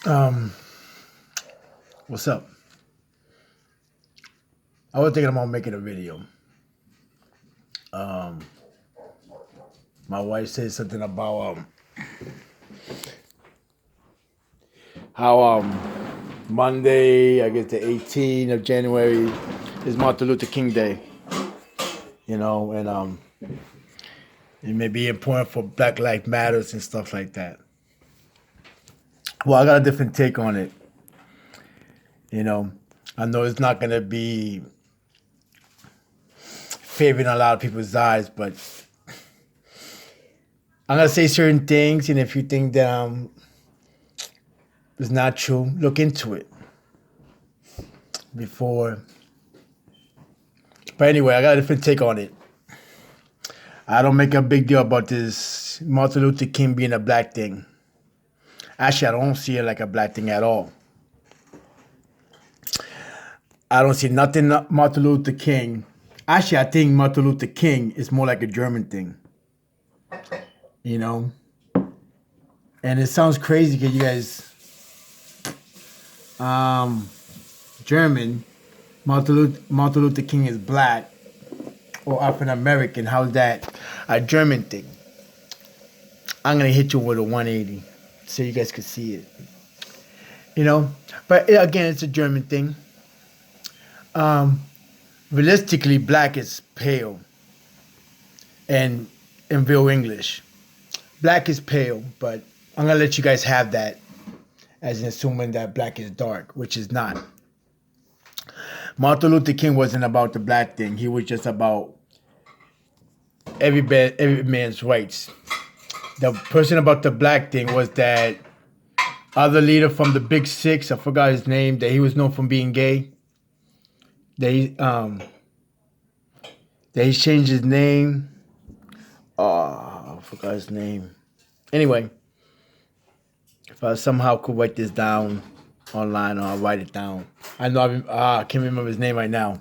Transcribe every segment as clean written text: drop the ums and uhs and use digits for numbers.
Um, what's up? I was thinking about making a video. Um, my wife said something about how Monday, I guess the 18th of January, is Martin Luther King Day. And it may be important for Black Lives Matters and stuff like that. Well, I got a different take on it. You know, I know it's not gonna be favoring a lot of people's eyes, but I'm gonna say certain things, and if you think that it's not true, look into it before. But anyway, I got a different take on it. I don't make a big deal about this Martin Luther King being a black thing. Actually, I don't see it like a black thing at all. I don't see nothing Martin Luther King. Actually, I think Martin Luther King is more like a German thing. You know? And it sounds crazy because you guys, German, Martin Luther King is black or African American. How's that a German thing? I'm going to hit you with a 180 so you guys can see it. But again, it's a German thing. Realistically, black is pale and in real English. Black is pale, but I'm going to let you guys have that as in assuming that black is dark, which is not. Martin Luther King wasn't about the black thing. He was just about every man's rights. The person about the black thing was that other leader from the Big Six, I forgot his name, that he was known for being gay. That he changed his name. Oh, I forgot his name. Anyway, if I somehow could write this down online, or I'll write it down. I know I can't remember his name right now.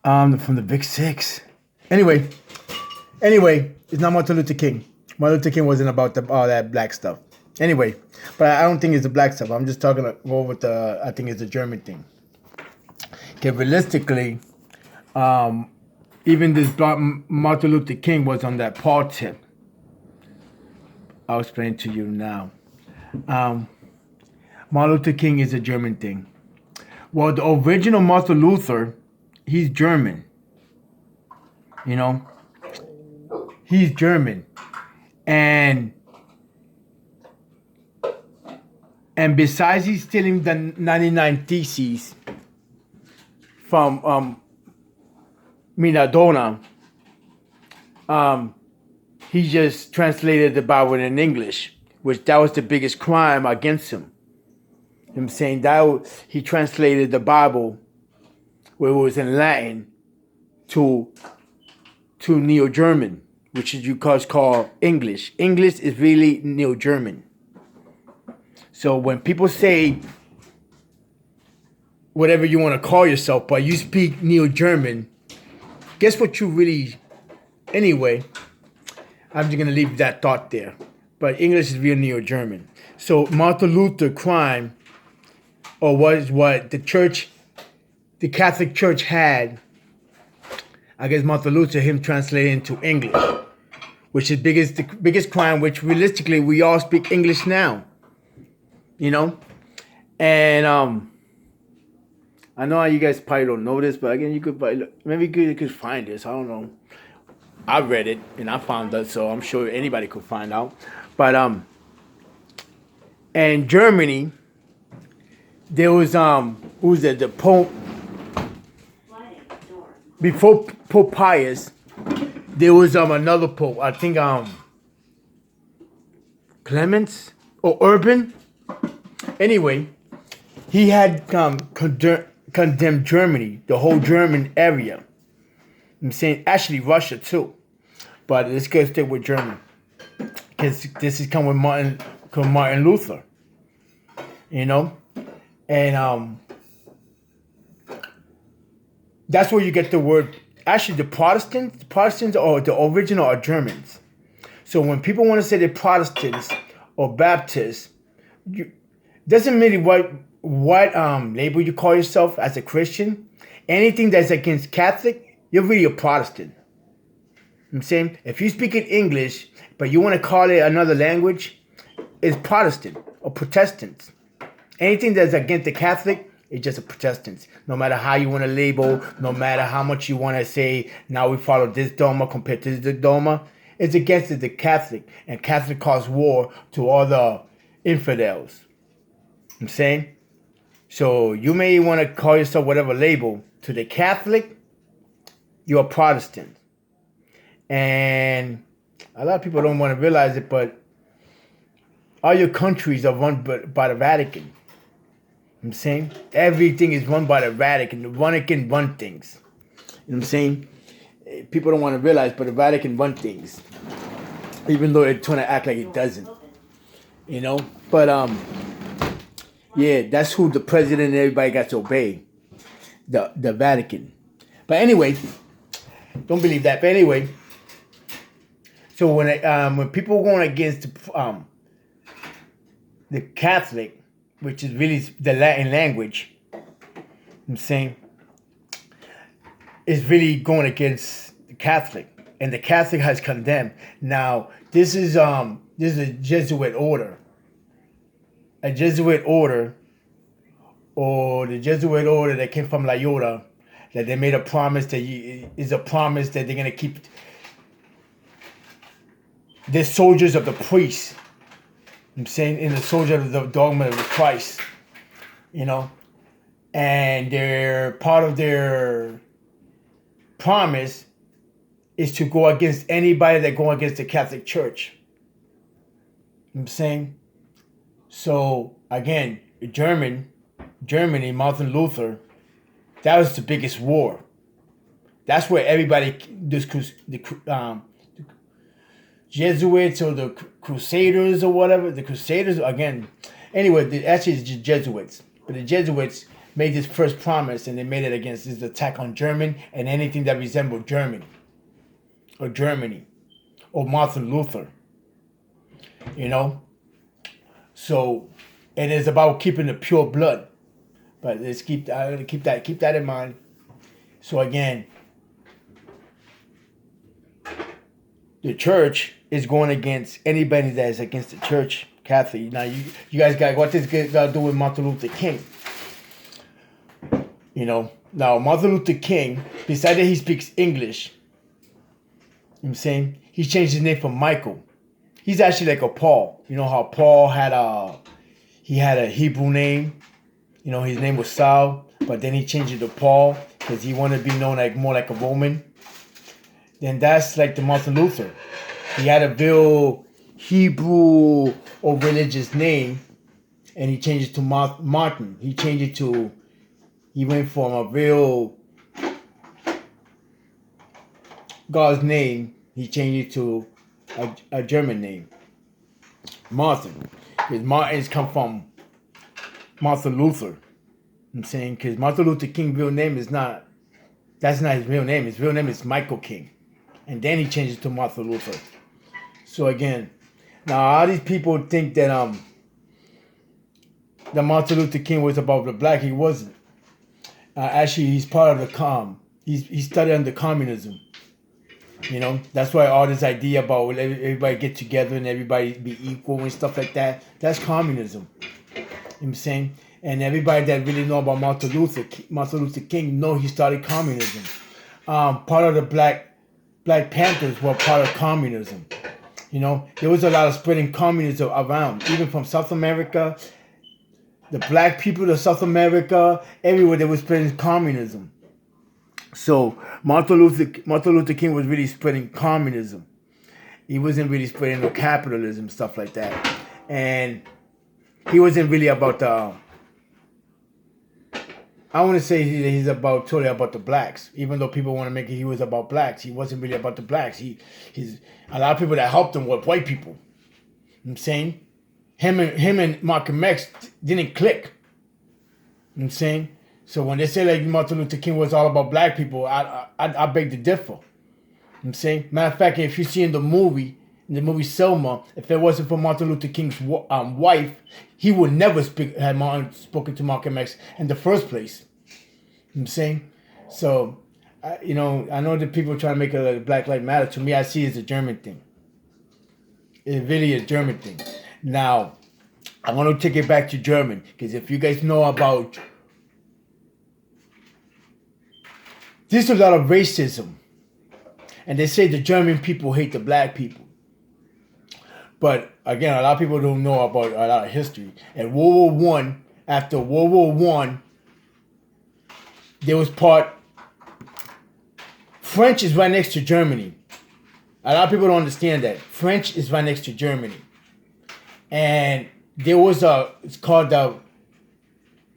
From the Big Six. Anyway, it's not Martin Luther King. Martin Luther King wasn't about all that black stuff. Anyway, but I don't think it's the black stuff. I'm just talking over I think it's a German thing. Okay, realistically, even this Martin Luther King was on that Paul tip. I'll explain to you now. Martin Luther King is a German thing. Well, the original Martin Luther, he's German. He's German. And besides he's stealing the 99 Theses from Miradona, he just translated the Bible in English, which that was the biggest crime against him. I'm saying that he translated the Bible, where it was in Latin, to Neo-German, which is you guys call English. English is really Neo-German. So when people say whatever you want to call yourself, but you speak Neo-German, guess what you really... Anyway, I'm just going to leave that thought there. But English is real Neo-German. So Martin Luther crime, or was what the Catholic Church had, I guess Martin Luther, him translated into English, which is the biggest crime, which realistically we all speak English now. And I know you guys probably don't know this, but again, you could maybe you could find this. I don't know. I read it and I found it, so I'm sure anybody could find out. But in Germany, there was who's that? The Pope. Before Pope Pius, there was another Pope. I think Clemens or Urban. Anyway, he had condemned Germany, the whole German area. I'm saying actually Russia too, but let's go stick with Germany because this is come with Martin Luther, and that's where you get the word. Actually, the Protestants are the original are Germans. So when people want to say they're Protestants or Baptists, Doesn't really what label you call yourself as a Christian. Anything that's against Catholic, you're really a Protestant. I'm saying if you speak in English, but you want to call it another language, it's Protestant or Protestant. Anything that's against the Catholic is just a Protestant. No matter how you want to label, no matter how much you want to say, now we follow this dogma compared to this dogma, it's against the Catholic. And Catholic cause war to all the infidels. I'm saying? So you may want to call yourself whatever label. To the Catholic, you're a Protestant. And a lot of people don't want to realize it, but all your countries are run by the Vatican. I'm saying? Everything is run by the Vatican. The Vatican run things. You know what I'm saying? People don't want to realize, but the Vatican run things. Even though they're trying to act like it doesn't. You know? But, yeah, that's who the president and everybody got to obey. The Vatican. But anyway, don't believe that. But anyway, so when people are going against the Catholic, which is really the Latin language, I'm saying, is really going against the Catholic, and the Catholic has condemned. Now, this is a Jesuit order, or the Jesuit order that came from Loyola, that they made a promise that is a promise that they're gonna keep. They're soldiers of the priest. I'm saying, in the soldier of the dogma of Christ, you know, and they're part of their promise is to go against anybody that go against the Catholic Church. I'm saying, so again, Germany, Martin Luther, that was the biggest war. That's where everybody, the Jesuits or the Crusaders or whatever, the Crusaders, again, anyway, actually it's just Jesuits. But the Jesuits made this first promise, and they made it against this attack on Germany and anything that resembled Germany or Martin Luther, you know? So, and it's about keeping the pure blood. But let's keep that in mind. So again, the church is going against anybody that is against the church, Catholic. Now you guys got what this got to do with Martin Luther King. You know, now Martin Luther King, besides that he speaks English, you know what I'm saying, he changed his name from Michael. He's actually like a Paul. You know how Paul had a Hebrew name. You know, his name was Saul, but then he changed it to Paul because he wanted to be known like more like a Roman. Then that's like the Martin Luther. He had a real Hebrew or religious name, and he changed it to Martin. He went from a real God's name, he changed it to a German name, Martin. Because Martin's come from Martin Luther. I'm saying, because Martin Luther King's real name that's not his real name. His real name is Michael King. And then he changed it to Martin Luther. So again, now all these people think that Martin Luther King was about the black. He wasn't. Actually, he's part of the he studied under communism. You know, that's why all this idea about everybody get together and everybody be equal and stuff like that, that's communism. You know what I'm saying? And everybody that really know about Martin Luther King know he started communism. Part of the Black Panthers were part of communism. You know, there was a lot of spreading communism around, even from South America. The black people of South America, everywhere they were spreading communism. So Martin Luther King was really spreading communism. He wasn't really spreading no capitalism, stuff like that. And he wasn't really about I want to say he's totally about the blacks. Even though people want to make it he was about blacks, he wasn't really about the blacks. He's a lot of people that helped him were white people. You know what I'm saying? Him and Malcolm X didn't click. You know what I'm saying? So when they say like Martin Luther King was all about black people, I beg to differ. You know what I'm saying? Matter of fact, if you see in the movie, in the movie Selma, if it wasn't for Martin Luther King's wife, he would never have Martin spoken to Malcolm X in the first place. You know what I'm saying? So, I know that people try to make it like Black Lives Matter. To me, I see it as a German thing. It's really a German thing. Now, I want to take it back to German, because if you guys know about, there's a lot of racism, and they say the German people hate the black people. But again, a lot of people don't know about a lot of history. And World War I, after World War I, there was French is right next to Germany. A lot of people don't understand that. French is right next to Germany. And there was it's called the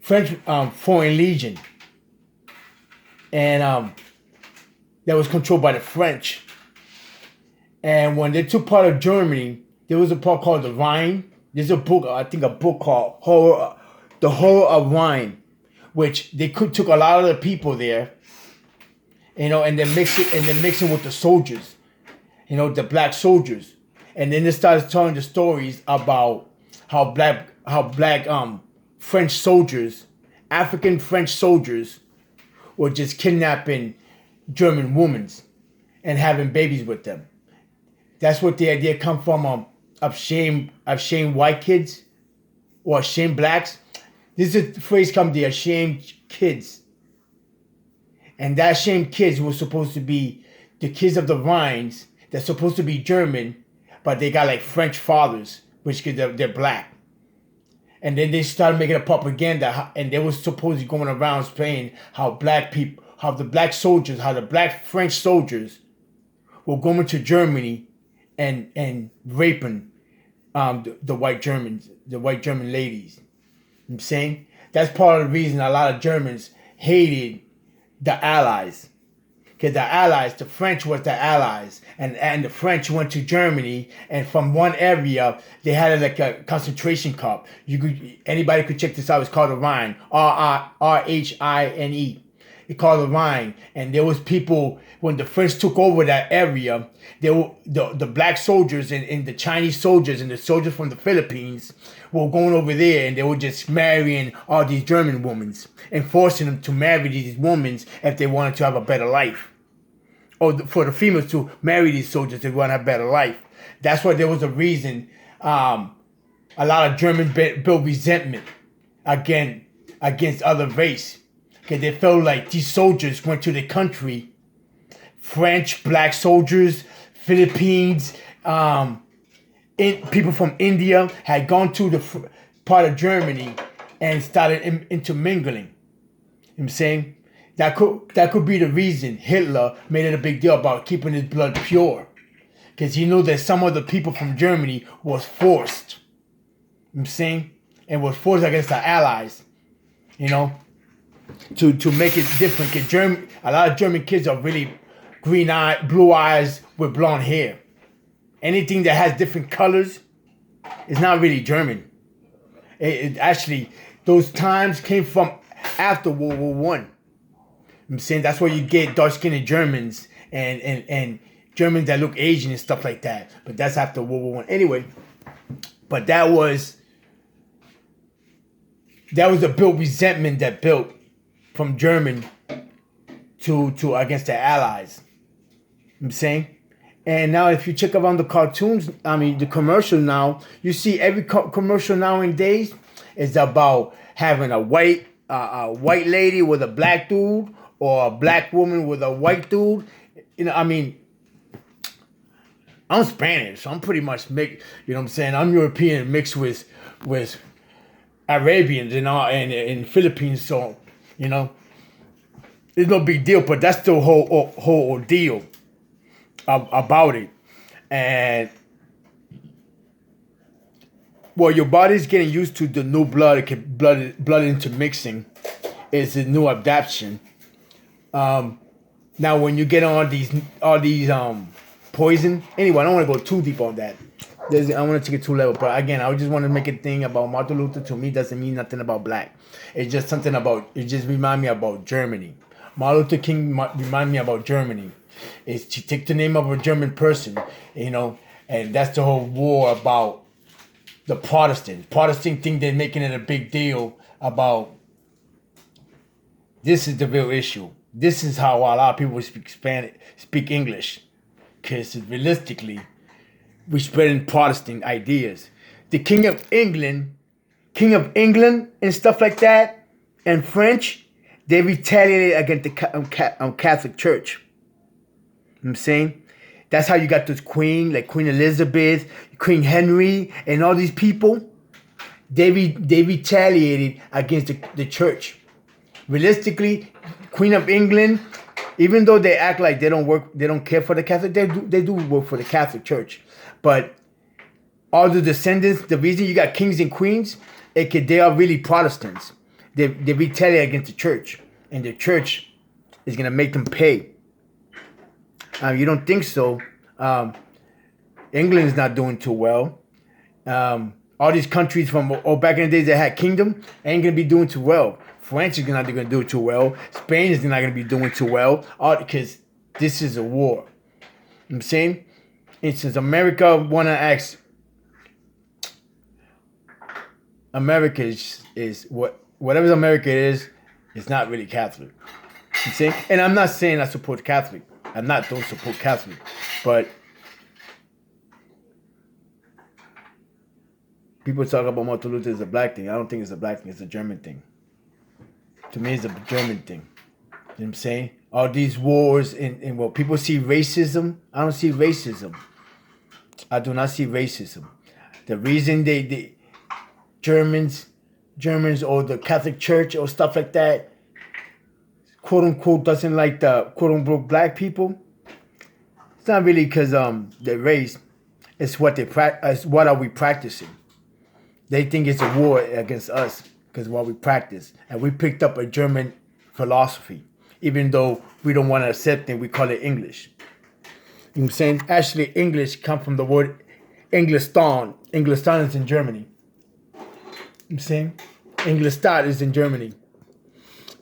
French Foreign Legion. And that was controlled by the French. And when they took part of Germany, there was a part called the Rhine. There's a book, I think a book called The Horror of Rhine, which they took a lot of the people there, and then mix it with the soldiers, the black soldiers. And then they started telling the stories about how black French soldiers, African French soldiers, were just kidnapping German women and having babies with them. That's what the idea come from, of shame white kids or shame blacks. This is the phrase come, the ashamed kids. And that ashamed kids were supposed to be the kids of the Rhines. They're supposed to be German, but they got like French fathers, which they're black. And then they started making a propaganda, and they were supposedly going around saying how the black French soldiers were going to Germany and raping the white German ladies. You know what I'm saying? That's part of the reason a lot of Germans hated the Allies. Because the French was the Allies. And the French went to Germany, and from one area, they had like a concentration camp. Anybody could check this out. It's called the Rhine. Rhine. It's called the Rhine. And there was people, when the French took over that area, the black soldiers and the Chinese soldiers and the soldiers from the Philippines were going over there, and they were just marrying all these German women and forcing them to marry these women if they wanted to have a better life. Or for the females to marry these soldiers if they want to have a better life. That's why there was a reason a lot of Germans built resentment against other race. Because they felt like these soldiers went to the country, French, black soldiers, Philippines, people from India had gone to the part of Germany and started intermingling. You know what I'm saying? That could be the reason Hitler made it a big deal about keeping his blood pure. Because he knew that some of the people from Germany was forced. You know what I'm saying? And was forced against the Allies. To make it different. Because a lot of German kids are really blue eyes with blonde hair. Anything that has different colors is not really German. It actually, those times came from after World War I. I'm saying that's where you get dark-skinned Germans and Germans that look Asian and stuff like that. But that's after World War I. Anyway, but that was a built resentment that built from German to against the Allies. I'm saying? And now if you check around the cartoons, the commercial now, you see every commercial nowadays is about having a white lady with a black dude or a black woman with a white dude. I'm Spanish, so I'm pretty much mixed, you know what I'm saying? I'm European mixed with Arabians and Philippines, so, it's no big deal, but that's the whole ordeal about it. And your body's getting used to the new blood intermixing is a new adaptation. Now when you get on all these poison, anyway, I don't want to go too deep on that. I want to take it to level, but again, I just want to make a thing about Martin Luther. To me, doesn't mean nothing about black. It's just something it just remind me about Germany. Martin Luther King remind me about Germany. Is to take the name of a German person, And that's the whole war about the Protestants. Protestant think they're making it a big deal about this is the real issue. This is how a lot of people speak English. Because realistically, we're spreading Protestant ideas. The King of England and stuff like that, and French, they retaliated against the Catholic Church. You know what I'm saying? That's how you got this queen, like Queen Elizabeth, Queen Henry, and all these people. They retaliated against the church. Realistically, Queen of England, even though they act like they don't care for the Catholic, they do work for the Catholic Church. But all the descendants, the reason you got kings and queens, they are really Protestants. They retaliate against the church, and the church is gonna make them pay. You don't think so? England's not doing too well. All these countries from back in the days that had kingdom ain't gonna be doing too well. France is not gonna do too well. Spain is not gonna be doing too well, all because this is a war. You know what I'm saying? And since America wanna ask, America is whatever America is, it's not really Catholic. You know what I'm saying? And I'm not saying I support Catholic. Don't support Catholic, but people talk about Martin Luther as a black thing. I don't think it's a black thing. It's a German thing. To me, it's a German thing. You know what I'm saying? All these wars and well, people see racism. I don't see racism. I do not see racism. The reason they Germans or the Catholic Church or stuff like that, quote unquote, doesn't like the quote unquote black people. It's not really because their race. It's what they practice. What are we practicing? They think it's a war against us because what we practice, and we picked up a German philosophy, even though we don't want to accept it. We call it English. You know what I'm saying? Actually, English comes from the word Englistan. Englistan is in Germany. You know what I'm saying? Ingolstadt is in Germany.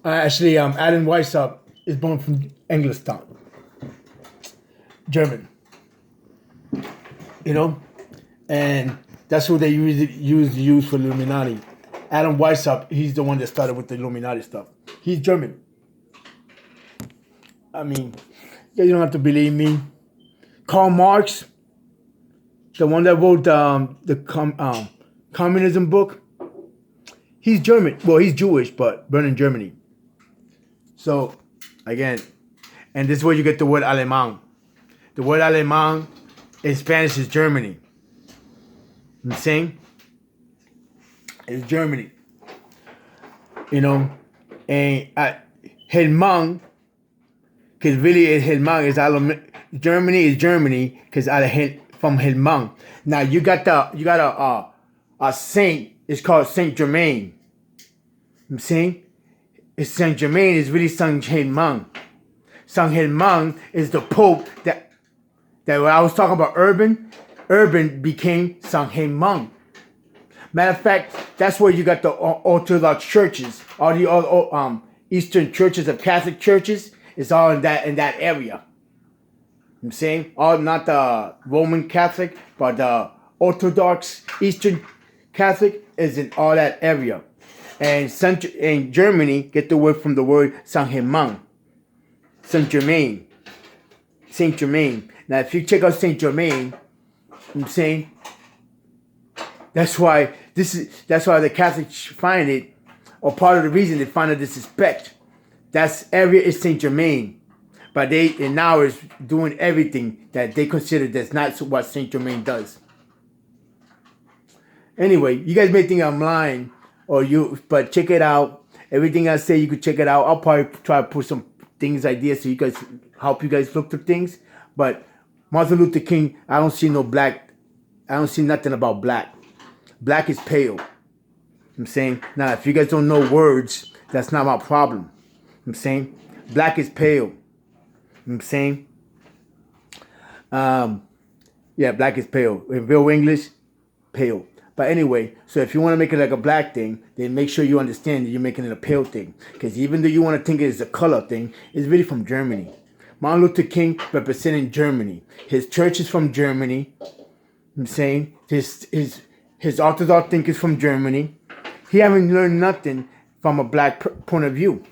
Actually, Adam Weishaupt is born from Ingolstadt, German. You know, and that's who they use for Illuminati. Adam Weishaupt, he's the one that started with the Illuminati stuff. He's German. I mean, you don't have to believe me. Karl Marx, the one that wrote the communism book, he's German. Well, he's Jewish, but born in Germany. So, again, and this is where you get the word Alemán. The word Alemán in Spanish is Germany. You know what I'm saying? It's Germany. You know? And Helmand, because really Helmand is Germany is Germany because from Helmand. Now you got a saint. It's called Saint Germain. You know what I'm saying? It's Saint Germain is really Saint Helmand. Saint Helmand is the Pope that when I was talking about Urban became Saint Helmand. Matter of fact, that's where you got the Orthodox churches, all the Eastern churches of Catholic churches. It's all in that area. You know what I'm saying? All not the Roman Catholic, but the Orthodox Eastern Catholic is in all that area. And in Germany, get the word from the word Saint Germain. Saint Germain. Saint Germain. Now, if you check out Saint Germain, you know what I'm saying? That's why the Catholics find it, or part of the reason they find it disrespect. That area is Saint Germain. But they now is doing everything that they consider that's not what Saint Germain does. Anyway, you guys may think I'm lying, but check it out. Everything I say, you could check it out. I'll probably try to put some ideas so you guys help you guys look through things. But Martin Luther King, I don't see no black. I don't see nothing about black. Black is pale. I'm saying? Now, if you guys don't know words, that's not my problem. I'm saying? Black is pale. I'm saying? Yeah, black is pale. In real English, pale. But anyway, so if you want to make it like a black thing, then make sure you understand that you're making it a pale thing. Because even though you want to think it's a color thing, it's really from Germany. Martin Luther King representing Germany. His church is from Germany. I'm saying his Orthodox thinkers from Germany. He haven't learned nothing from a black point of view.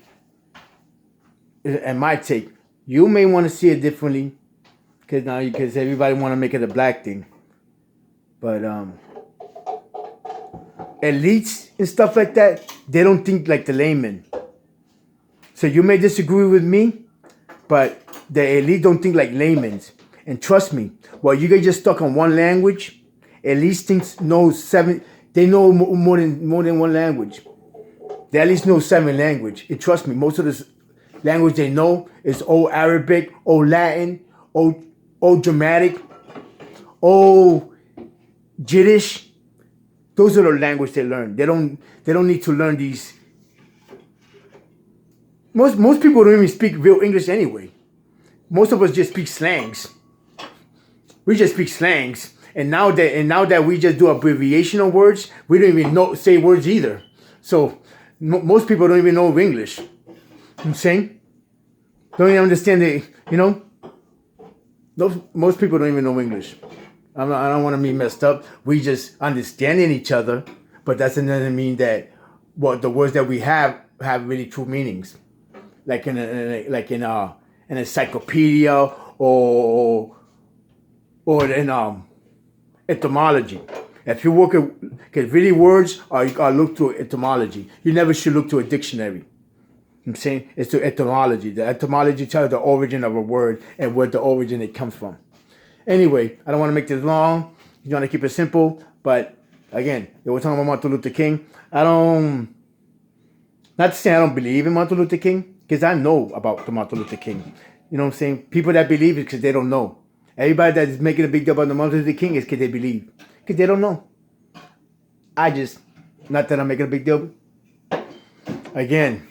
And my take, you may want to see it differently, because everybody want to make it a black thing. But elites and stuff like that, they don't think like the layman. So you may disagree with me, but the elite don't think like laymen. And trust me, while you get just stuck on one language, elites they know more than one language. They at least know 7 languages. And trust me, most of the language they know is old Arabic, old Latin, old Dramatic, old Jiddish. Those are the language they learn. They don't need to learn these. Most people don't even speak real English anyway. Most of us just speak slangs. We just speak slangs. And now that we just do abbreviation of words, we don't even say words either. So most people don't even know English. You know what I'm saying? Don't even understand most people don't even know English. I don't want to be messed up. We just understanding each other, but that doesn't mean that the words that we have really true meanings. Like in an encyclopedia or in etymology. If you work because really words are looked through etymology. You never should look to a dictionary. I'm saying it's to etymology. The etymology tells the origin of a word and where the origin it comes from. Anyway, I don't want to make this long. You want to keep it simple, but again, we're talking about Martin Luther King. Not to say I don't believe in Martin Luther King, because I know about the Martin Luther King. You know what I'm saying? People that believe it because they don't know. Everybody that is making a big deal about the Martin Luther King is because they believe. Because they don't know. Not that I'm making a big deal. Again,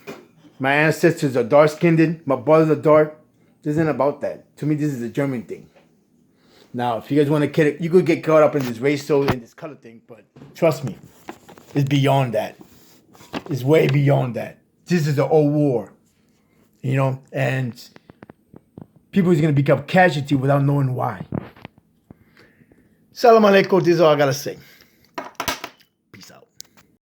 my ancestors are dark-skinned. My brothers are dark. This isn't about that. To me, this is a German thing. Now, if you guys want to get it, you could get caught up in this racial and this color thing, but trust me, it's beyond that. It's way beyond that. This is an old war, and people is going to become casualty without knowing why. Salam alaikum, this is all I got to say.